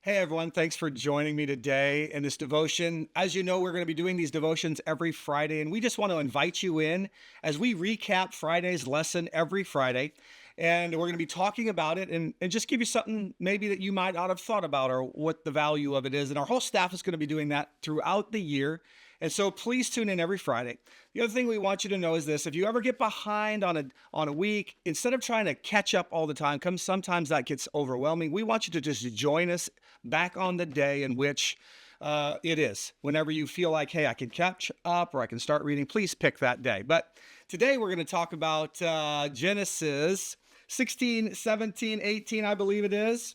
Hey everyone, thanks for joining me today in this devotion. As you know, we're going to be doing these devotions every Friday, and we just want to invite you in as we recap Friday's lesson every Friday. And we're going to be talking about it and just give you something maybe that you might not have thought about or what the value of it is. And our whole staff is going to be doing that throughout the year. And so please tune in every Friday. The other thing we want you to know is this: if you ever get behind on a week, instead of trying to catch up all the time, sometimes that gets overwhelming. We want you to just join us back on the day in which it is. Whenever you feel like, hey, I can catch up or I can start reading, please pick that day. But today we're going to talk about Genesis 16, 17, 18, I believe it is.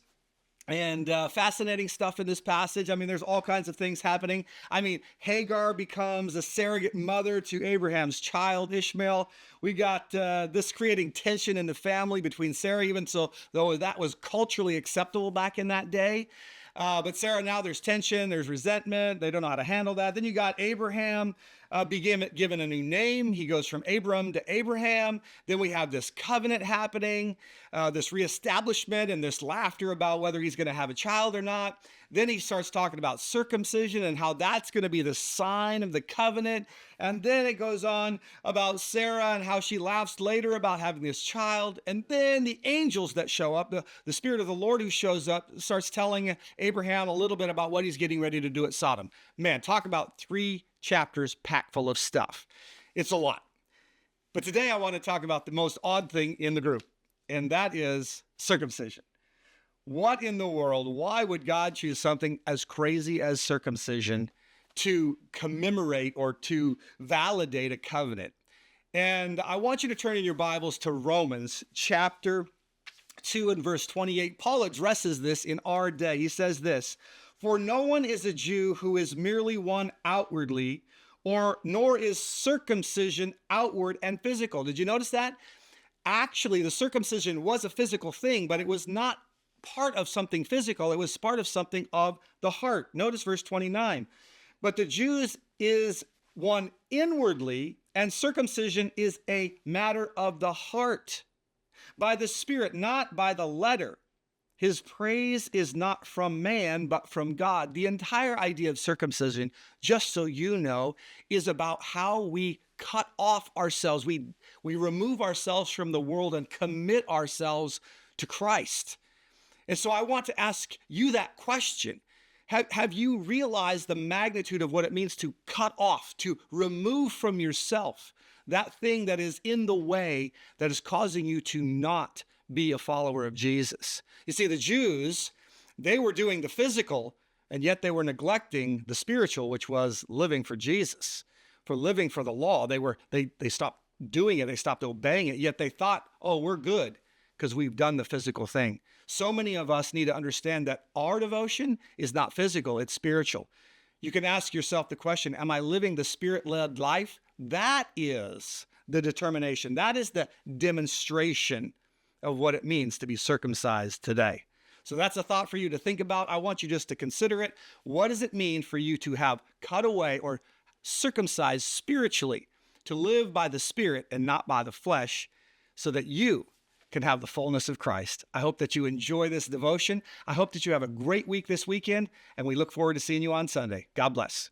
And fascinating stuff in this passage. I mean, there's all kinds of things happening. I mean, Hagar becomes a surrogate mother to Abraham's child, Ishmael. We got this creating tension in the family between Sarah, even so, though that was culturally acceptable back in that day. But Sarah, now there's tension, there's resentment. They don't know how to handle that. Then you got Abraham given a new name. He goes from Abram to Abraham. Then we have this covenant happening, this reestablishment and this laughter about whether he's going to have a child or not. Then he starts talking about circumcision and how that's going to be the sign of the covenant. And then it goes on about Sarah and how she laughs later about having this child. And then the angels that show up, the Spirit of the Lord who shows up, starts telling Abraham a little bit about what he's getting ready to do at Sodom. Man, talk about 3 chapters packed full of stuff. It's a lot. But today I want to talk about the most odd thing in the group, and that is circumcision. What in the world? Why would God choose something as crazy as circumcision to commemorate or to validate a covenant? And I want you to turn in your Bibles to Romans chapter 2 and verse 28. Paul addresses this in our day. He says this: "For no one is a Jew who is merely one outwardly, nor is circumcision outward and physical." Did you notice that? Actually, the circumcision was a physical thing, but it was not part of something physical. It was part of something of the heart. Notice verse 29. "But the Jews is one inwardly, and circumcision is a matter of the heart, by the Spirit, not by the letter. His praise is not from man, but from God." The entire idea of circumcision, just so you know, is about how we cut off ourselves. We remove ourselves from the world and commit ourselves to Christ. And so I want to ask you that question. Have you realized the magnitude of what it means to cut off, to remove from yourself that thing that is in the way that is causing you to not be a follower of Jesus? You see, the Jews, they were doing the physical, and yet they were neglecting the spiritual, which was living for Jesus, for living for the law. They stopped doing it. They stopped obeying it. Yet they thought, oh, we're good because we've done the physical thing. So many of us need to understand that our devotion is not physical, it's spiritual. You can ask yourself the question, am I living the Spirit-led life? That is the determination. That is the demonstration of what it means to be circumcised today. So that's a thought for you to think about. I want you just to consider it. What does it mean for you to have cut away or circumcised spiritually, to live by the Spirit and not by the flesh, so that you can have the fullness of Christ? I hope that you enjoy this devotion. I hope that you have a great week this weekend, and we look forward to seeing you on Sunday. God bless.